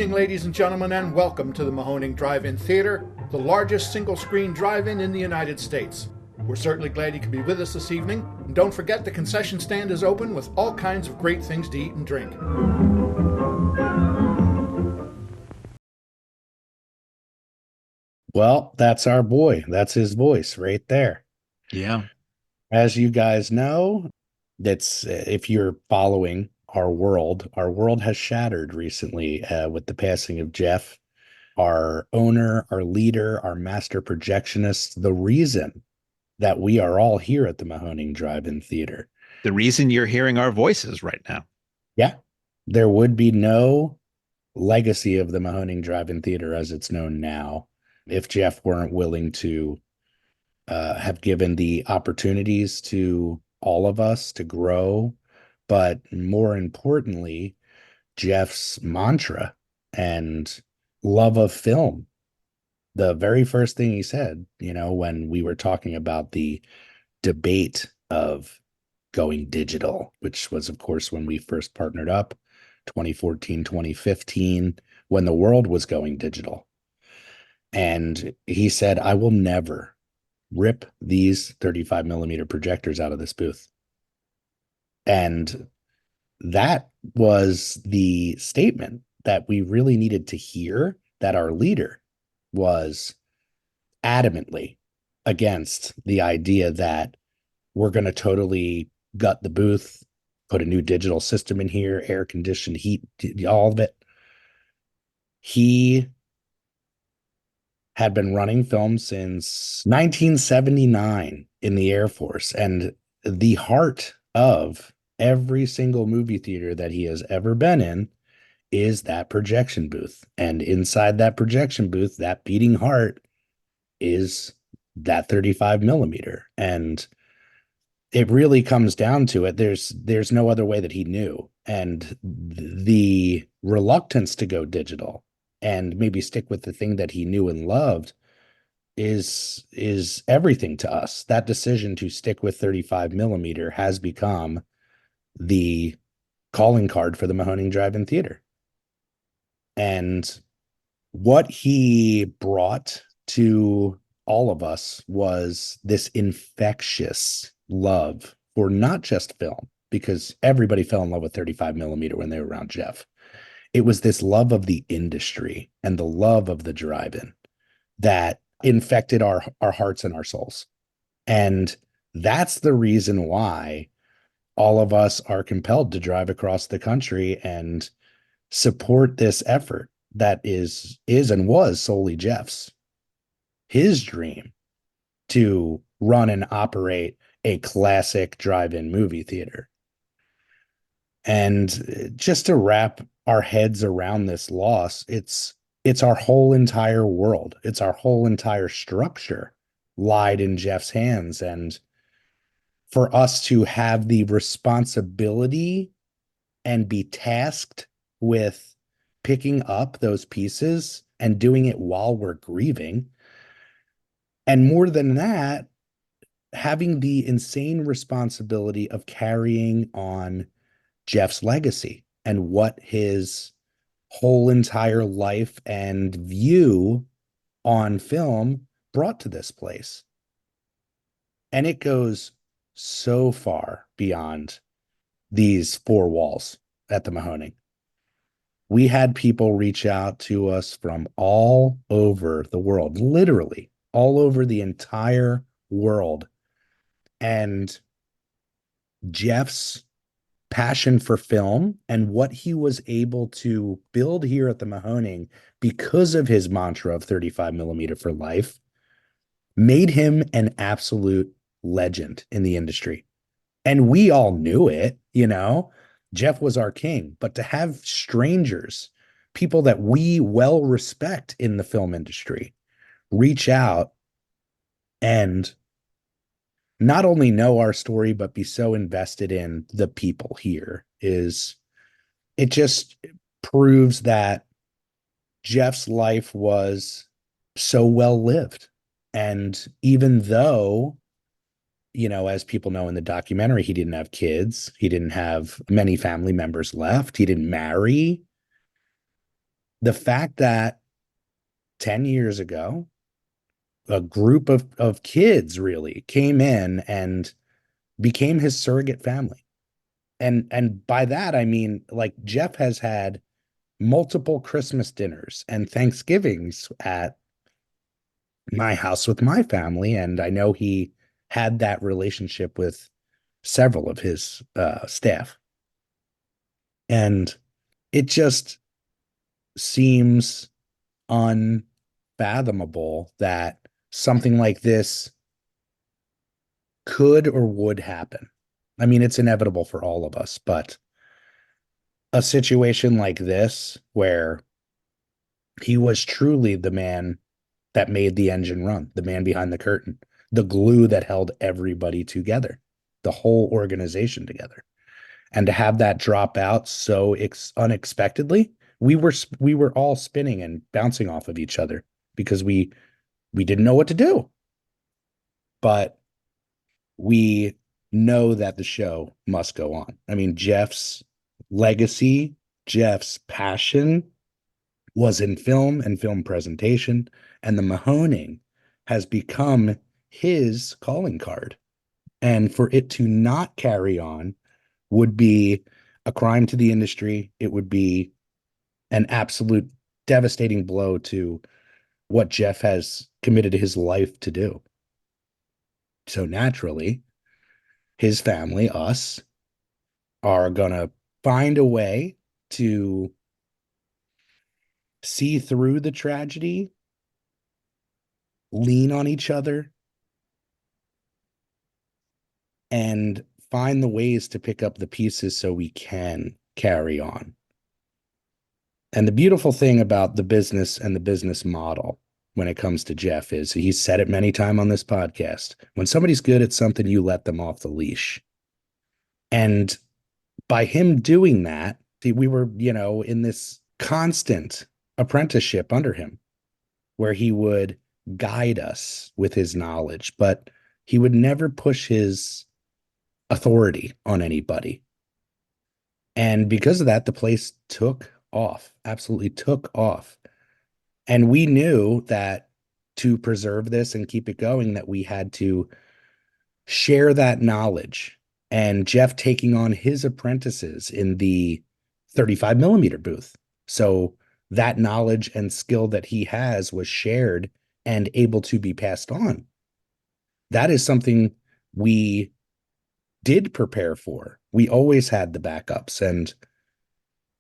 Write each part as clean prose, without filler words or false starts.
evening, ladies and gentlemen, and welcome to the Mahoning Drive-In Theater, the largest single-screen drive-in in the United States. We're certainly glad you could be with us this evening, and don't forget the concession stand is open with all kinds of great things to eat and drink. Well, that's our boy. That's his voice right there. Yeah. As you guys know, that's if you're following our world has shattered recently with the passing of Jeff, our owner, our leader, our master projectionist, the reason that we are all here at the Mahoning Drive-In Theater. The reason you're hearing our voices right now. Yeah, there would be no legacy of the Mahoning Drive-In Theater as it's known now if Jeff weren't willing to have given the opportunities to all of us to grow. But more importantly, Jeff's mantra and love of film. The very first thing he said, when we were talking about the debate of going digital, which was, of course, when we first partnered up, 2014, 2015, when the world was going digital. And he said, I will never rip these 35 millimeter projectors out of this booth. And that was the statement that we really needed to hear, that our leader was adamantly against the idea that we're going to totally gut the booth, put a new digital system in here, air conditioned, heat, all of it. He had been running film since 1979 in the Air Force, and the heart of every single movie theater that he has ever been in is that projection booth. And inside that projection booth, that beating heart is that 35 millimeter. And it really comes down to it. There's no other way that he knew. And the reluctance to go digital and maybe stick with the thing that he knew and loved is everything to us. That decision to stick with 35 millimeter has become the calling card for the Mahoning Drive-In Theater. And what he brought to all of us was this infectious love for not just film, because everybody fell in love with 35 millimeter when they were around Jeff. It was this love of the industry and the love of the drive-in that infected our hearts and our souls. And that's the reason why all of us are compelled to drive across the country and support this effort that is and was solely Jeff's. His dream to run and operate a classic drive-in movie theater. And just to wrap our heads around this loss, it's our whole entire world. It's our whole entire structure lied in Jeff's hands. And for us to have the responsibility and be tasked with picking up those pieces and doing it while we're grieving. And more than that, having the insane responsibility of carrying on Jeff's legacy and what his whole entire life and view on film brought to this place. And it goes so far beyond these four walls at the Mahoning. We had people reach out to us from all over the world, literally all over the entire world. And Jeff's passion for film and what he was able to build here at the Mahoning because of his mantra of 35 millimeter for life made him an absolute legend in the industry. And we all knew it, Jeff was our king, but to have strangers, people that we well respect in the film industry, reach out and not only know our story, but be so invested in the people here it just proves that Jeff's life was so well lived. And even though, as people know in the documentary, he didn't have kids, he didn't have many family members left, he didn't marry, the fact that 10 years ago, a group of kids really came in and became his surrogate family. And by that I mean, like, Jeff has had multiple Christmas dinners and Thanksgivings at my house with my family, and I know he had that relationship with several of his staff. And it just seems unfathomable that something like this could or would happen. I mean, it's inevitable for all of us, but a situation like this where he was truly the man that made the engine run, the man behind the curtain, the glue that held everybody together, the whole organization together. And to have that drop out so unexpectedly, we were all spinning and bouncing off of each other because we didn't know what to do. But we know that the show must go on. I mean, Jeff's legacy, Jeff's passion was in film and film presentation, and the Mahoning has become his calling card. And for it to not carry on would be a crime to the industry. It would be an absolute devastating blow to what Jeff has committed his life to do. So naturally, his family, us, are going to find a way to see through the tragedy, lean on each other, and find the ways to pick up the pieces so we can carry on. And the beautiful thing about the business and the business model when it comes to Jeff is he's said it many times on this podcast. When somebody's good at something, you let them off the leash. And by him doing that, we were, in this constant apprenticeship under him where he would guide us with his knowledge, but he would never push his authority on anybody. And because of that, the place took off, absolutely took off. And we knew that to preserve this and keep it going, that we had to share that knowledge. And Jeff taking on his apprentices in the 35 millimeter booth. So that knowledge and skill that he has was shared and able to be passed on. That is something we did prepare for. We always had the backups. And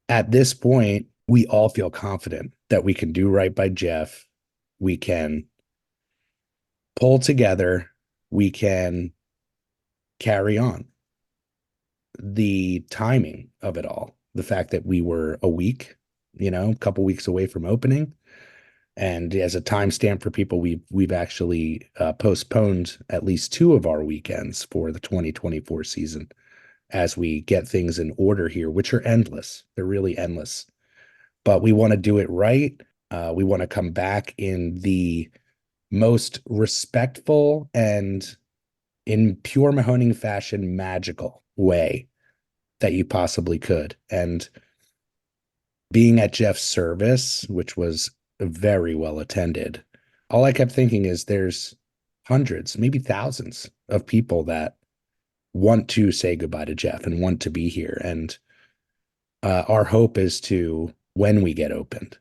at this point, we all feel confident that we can do right by Jeff. We can pull together. We can carry on. The timing of it all, the fact that we were a week, a couple weeks away from opening. And as a timestamp for people, we've actually postponed at least 2 of our weekends for the 2024 season as we get things in order here, which are endless. They're really endless. But we want to do it right. We want to come back in the most respectful and, in pure Mahoning fashion, magical way that you possibly could. And being at Jeff's service, which was very well attended, all I kept thinking is there's hundreds, maybe thousands of people that want to say goodbye to Jeff and want to be here. And our hope is to, when we get opened,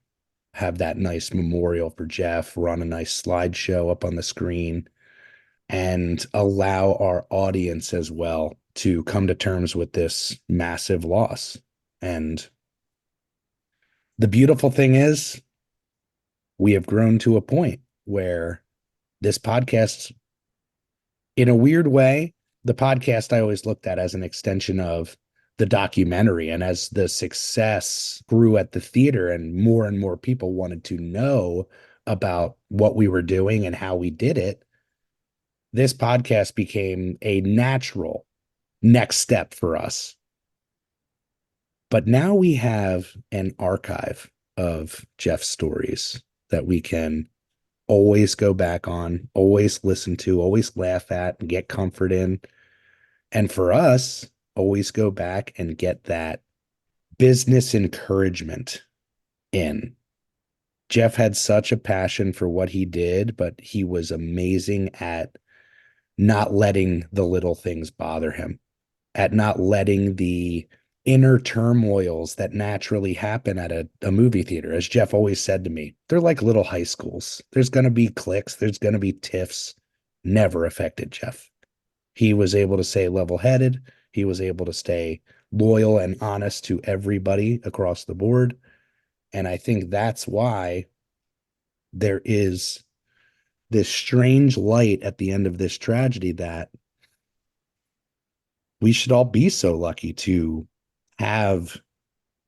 have that nice memorial for Jeff, run a nice slideshow up on the screen, and allow our audience as well to come to terms with this massive loss. And the beautiful thing is, we have grown to a point where this podcast, in a weird way, the podcast I always looked at as an extension of the documentary. And as the success grew at the theater and more people wanted to know about what we were doing and how we did it, this podcast became a natural next step for us. But now we have an archive of Jeff's stories that we can always go back on, always listen to, always laugh at, and get comfort in. And for us, always go back and get that business encouragement in. Jeff had such a passion for what he did, but he was amazing at not letting the little things bother him, at not letting the inner turmoils that naturally happen at a movie theater. As Jeff always said to me, they're like little high schools. There's going to be cliques, there's going to be tiffs. Never affected Jeff. He was able to stay level headed. He was able to stay loyal and honest to everybody across the board. And I think that's why there is this strange light at the end of this tragedy that we should all be so lucky to have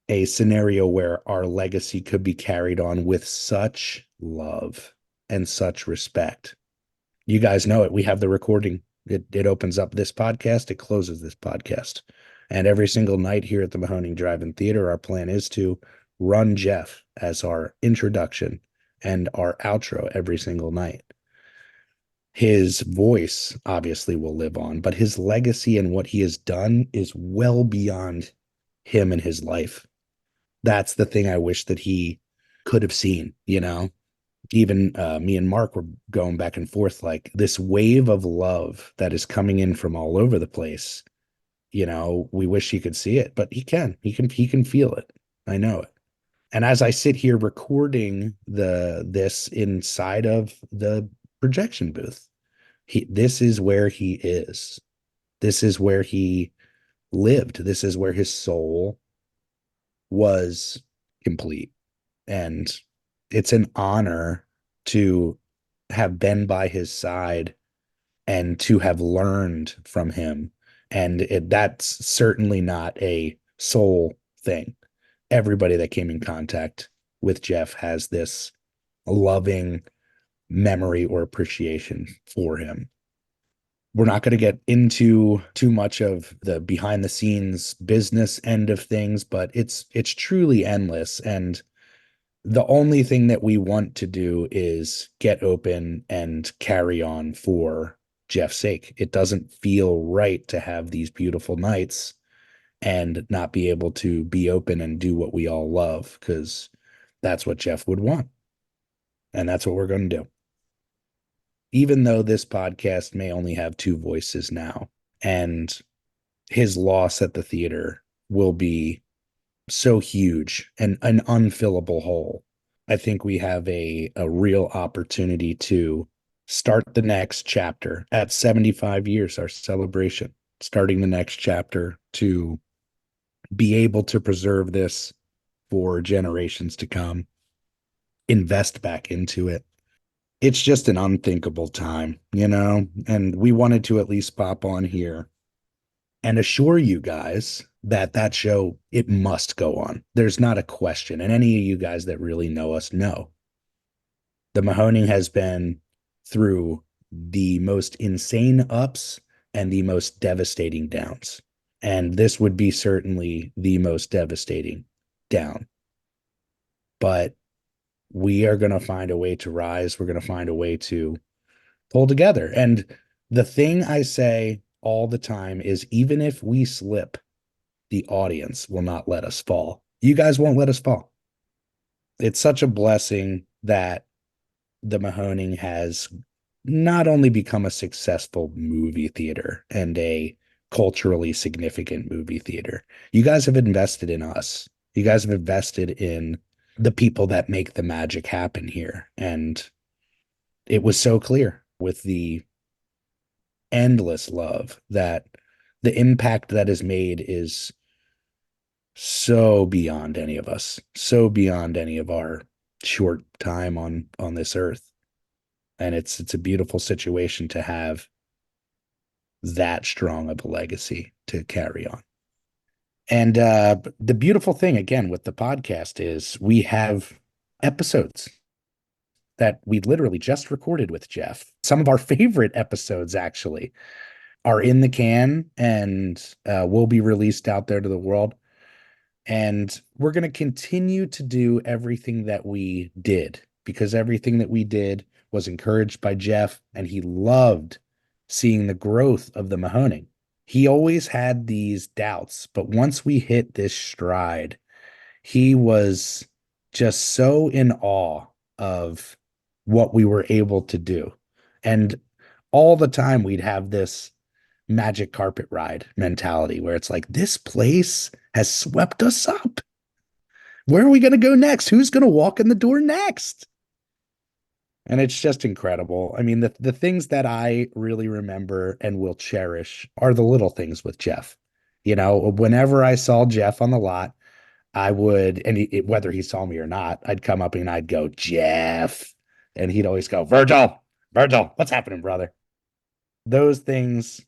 a scenario where our legacy could be carried on with such love and such respect. You guys know it. We have the recording. It opens up this podcast. It closes this podcast. And every single night here at the Mahoning Drive-In Theater, our plan is to run Jeff as our introduction and our outro every single night. His voice obviously will live on, but his legacy and what he has done is well beyond him and his life. That's the thing I wish that he could have seen, you know? Even me and Mark were going back and forth, like this wave of love that is coming in from all over the place. You know, we wish he could see it, but he can feel it. I know it. And as I sit here recording this inside of the projection booth, this is where he is. This is where he lived. This is where his soul was complete. And it's an honor to have been by his side and to have learned from him. And that's certainly not a soul thing. Everybody that came in contact with Jeff has this loving memory or appreciation for him. We're not going to get into too much of the behind the scenes business end of things, but it's truly endless. And the only thing that we want to do is get open and carry on for Jeff's sake. It doesn't feel right to have these beautiful nights and not be able to be open and do what we all love, because that's what Jeff would want. And that's what we're going to do. Even though this podcast may only have two voices now, and his loss at the theater will be so huge and an unfillable hole, I think we have a real opportunity to start the next chapter at 75 years, our celebration, starting the next chapter to be able to preserve this for generations to come, invest back into it. It's just an unthinkable time, you know, and we wanted to at least pop on here and assure you guys that that show, it must go on. There's not a question. And any of you guys that really know us know the Mahoning has been through the most insane ups and the most devastating downs. And this would be certainly the most devastating down. But we are going to find a way to rise. We're going to find a way to pull together. And the thing I say all the time is, even if we slip, the audience will not let us fall. You guys won't let us fall. It's such a blessing that the Mahoning has not only become a successful movie theater and a culturally significant movie theater. You guys have invested in us. You guys have invested in the people that make the magic happen here. And it was so clear with the endless love that the impact that is made is so beyond any of us, so beyond any of our short time on this earth. And it's a beautiful situation to have that strong of a legacy to carry on. And the beautiful thing, again, with the podcast is we have episodes that we literally just recorded with Jeff. Some of our favorite episodes actually are in the can and will be released out there to the world. And we're going to continue to do everything that we did, because everything that we did was encouraged by Jeff, and he loved seeing the growth of the Mahoning. He always had these doubts, but once we hit this stride, he was just so in awe of what we were able to do. And all the time we'd have this magic carpet ride mentality where it's like, this place has swept us up. Where are we going to go next? Who's going to walk in the door next? And it's just incredible. I mean, the things that I really remember and will cherish are the little things with Jeff. You know, whenever I saw Jeff on the lot, I would, and whether he saw me or not, I'd come up and I'd go, Jeff. And he'd always go, Virgil, what's happening, brother? Those things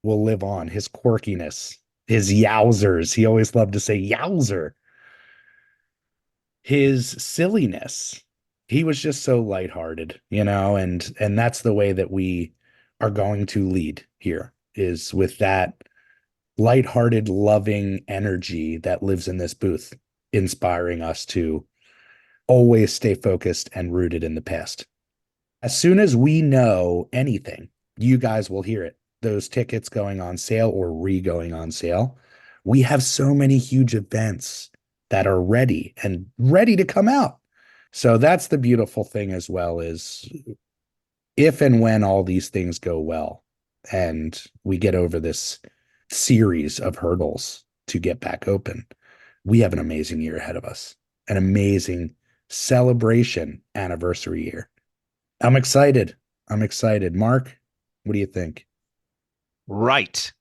will live on. His quirkiness, his yowzers. He always loved to say yowzer. His silliness. He was just so lighthearted, you know, and that's the way that we are going to lead here, is with that lighthearted, loving energy that lives in this booth, inspiring us to always stay focused and rooted in the past. As soon as we know anything, you guys will hear it. Those tickets going on sale or going on sale. We have so many huge events that are ready to come out. So that's the beautiful thing as well, is if and when all these things go well and we get over this series of hurdles to get back open, we have an amazing year ahead of us, an amazing celebration anniversary year. I'm excited. Mark, what do you think? Right.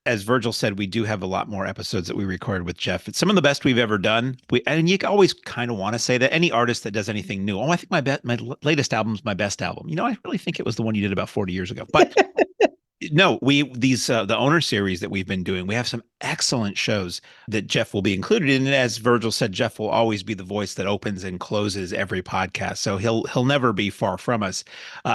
As Virgil said, we do have a lot more episodes that we recorded with Jeff. It's some of the best we've ever done. And you always kind of want to say that any artist that does anything new. Oh, I think my latest album's my best album. You know, I really think it was the one you did about 40 years ago. But no, the owner series that we've been doing, we have some excellent shows that Jeff will be included in. And as Virgil said, Jeff will always be the voice that opens and closes every podcast. So he'll never be far from us,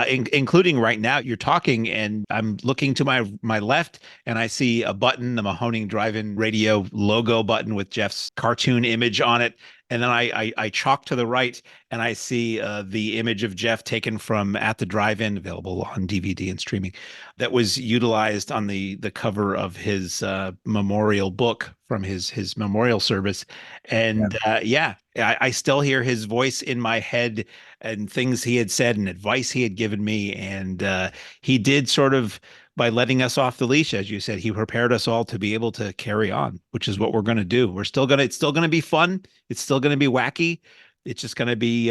including right now. You're talking, and I'm looking to my left, and I see a button, the Mahoning Drive-In Radio logo button with Jeff's cartoon image on it. And then I chalk to the right, and I see the image of Jeff taken from At the Drive-In, available on DVD and streaming, that was utilized on the cover of his memorial book from his memorial service. And I still hear his voice in my head and things he had said and advice he had given me. And he did sort of, by letting us off the leash, as you said, he prepared us all to be able to carry on, which is what we're going to do. It's still going to be fun. It's still going to be wacky. It's just going to be,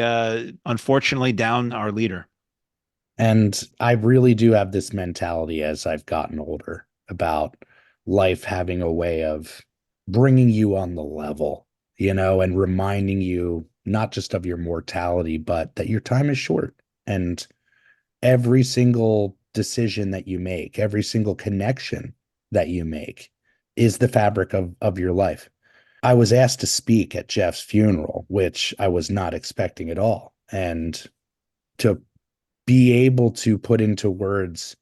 unfortunately, down our leader. And I really do have this mentality as I've gotten older about life having a way of bringing you on the level, you know, and reminding you not just of your mortality, but that your time is short. And every single decision that you make, every single connection that you make is the fabric of your life. I was asked to speak at Jeff's funeral, which I was not expecting at all. And to be able to put into words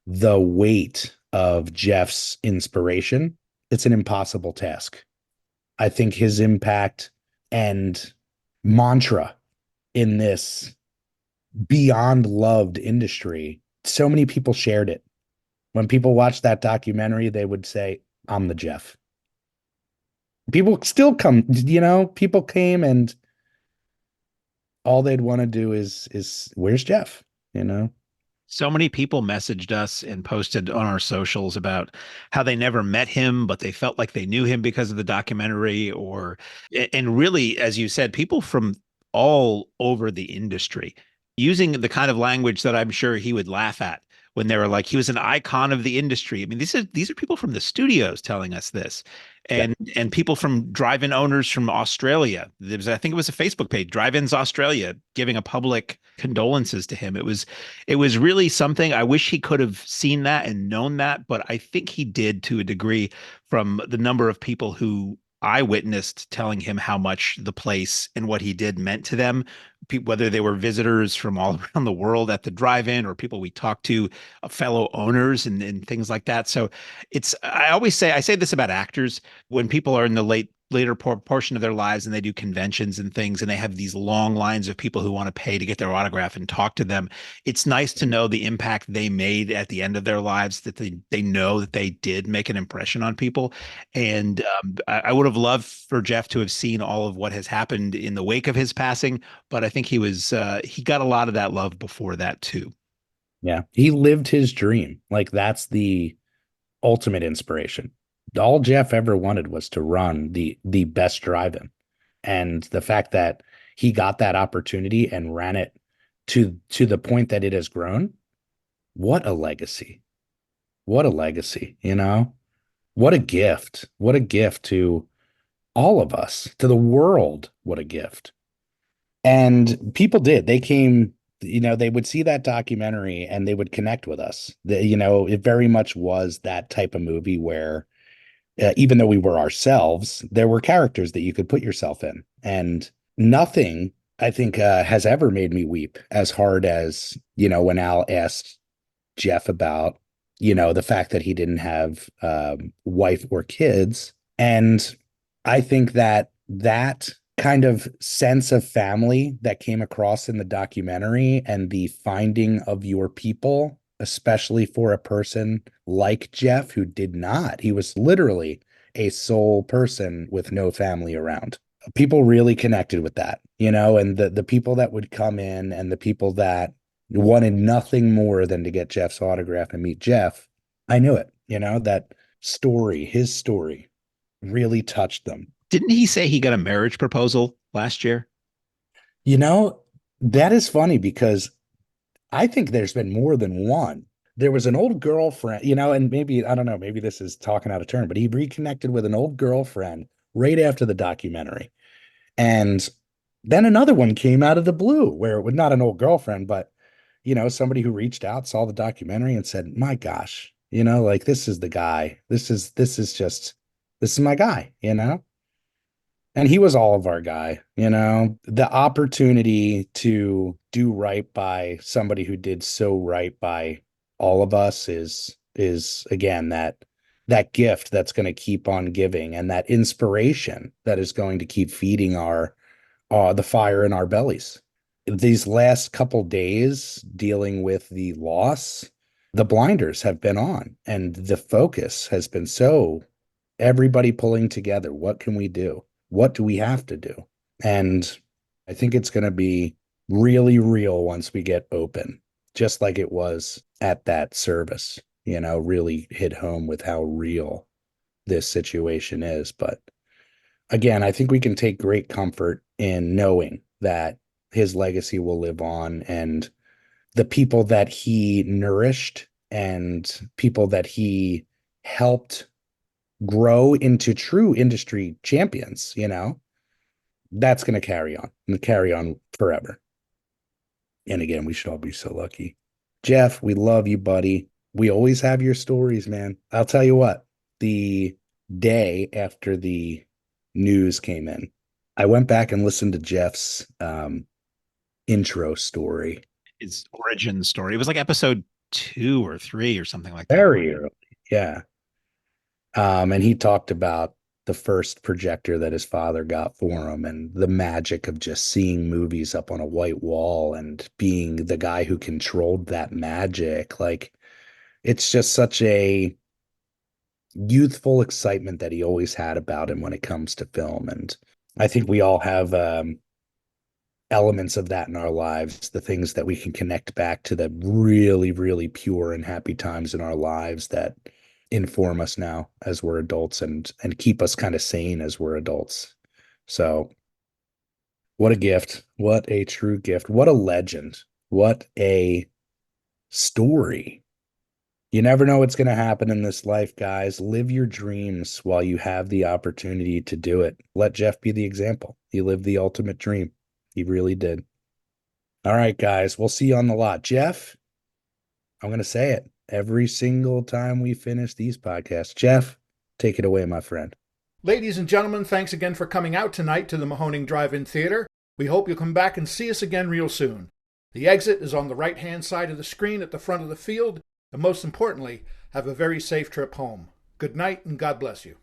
the weight of Jeff's inspiration, it's an impossible task. I think his impact and mantra in this beyond loved industry, so many people shared it. When people watched that documentary, they would say, I'm the Jeff. People still come, you know, people came and all they'd want to do is where's Jeff, you know? So many people messaged us and posted on our socials about how they never met him, but they felt like they knew him because of the documentary. And really, as you said, people from all over the industry using the kind of language that I'm sure he would laugh at when they were like, he was an icon of the industry. I mean, these are people from the studios telling us this. And people from drive-in owners from Australia. I think it was a Facebook page, Drive-Ins Australia, giving a public condolences to him. It was really something. I wish he could have seen that and known that, but I think he did to a degree, from the number of people who I witnessed telling him how much the place and what he did meant to them, whether they were visitors from all around the world at the drive-in or people we talked to, fellow owners and things like that. So I say this about actors. When people are in the late later portion of their lives, and they do conventions and things, and they have these long lines of people who want to pay to get their autograph and talk to them. It's nice to know the impact they made at the end of their lives, that they know that they did make an impression on people. And I would have loved for Jeff to have seen all of what has happened in the wake of his passing, but I think he got a lot of that love before that too. Yeah. He lived his dream. Like that's the ultimate inspiration. All Jeff ever wanted was to run the best drive-in. And the fact that he got that opportunity and ran it to the point that it has grown, what a legacy. What a legacy, you know? What a gift. What a gift to all of us, to the world. What a gift. And people did. They came, they would see that documentary and they would connect with us. It very much was that type of movie where even though we were ourselves, there were characters that you could put yourself in. And nothing, I think, has ever made me weep as hard as, when Al asked Jeff about, the fact that he didn't have wife or kids. And I think that kind of sense of family that came across in the documentary and the finding of your people, especially for a person like Jeff, who did not, he was literally a sole person with no family around. People really connected with that, and the people that would come in and the people that wanted nothing more than to get Jeff's autograph and meet Jeff. I knew it, that story, his story really touched them. Didn't he say he got a marriage proposal last year? That is funny because I think there's been more than one. There was an old girlfriend, and maybe, I don't know, maybe this is talking out of turn, but he reconnected with an old girlfriend right after the documentary. And then another one came out of the blue where it was not an old girlfriend, but, somebody who reached out, saw the documentary and said, my gosh, like this is the guy. This is my guy, And he was all of our guy, the opportunity to do right by somebody who did so right by all of us is again, that gift that's going to keep on giving and that inspiration that is going to keep feeding the fire in our bellies. These last couple days dealing with the loss, the blinders have been on and the focus has been so everybody pulling together. What can we do? What do we have to do? And I think it's going to be really real once we get open, just like it was at that service, really hit home with how real this situation is. But again, I think we can take great comfort in knowing that his legacy will live on and the people that he nourished and people that he helped grow into true industry champions, that's going to carry on and carry on forever. And again, we should all be so lucky. Jeff, we love you, buddy. We always have your stories, man. I'll tell you what, the day after the news came in, I went back and listened to Jeff's intro story. His origin story. It was like episode 2 or 3 or something like that. Very early. Yeah. And he talked about the first projector that his father got for him and the magic of just seeing movies up on a white wall and being the guy who controlled that magic. Like, it's just such a youthful excitement that he always had about him when it comes to film. And I think we all have elements of that in our lives, the things that we can connect back to the really, really pure and happy times in our lives that inform us now as we're adults and keep us kind of sane as we're adults. So what a gift. What a true gift. What a legend. What a story. You never know what's going to happen in this life, guys. Live your dreams while you have the opportunity to do it. Let Jeff be the example. He lived the ultimate dream. He really did. All right, guys. We'll see you on the lot. Jeff, I'm going to say it every single time we finish these podcasts. Jeff, take it away, my friend. Ladies and gentlemen, thanks again for coming out tonight to the Mahoning Drive-In Theater. We hope you'll come back and see us again real soon. The exit is on the right-hand side of the screen at the front of the field, and most importantly, have a very safe trip home. Good night and God bless you.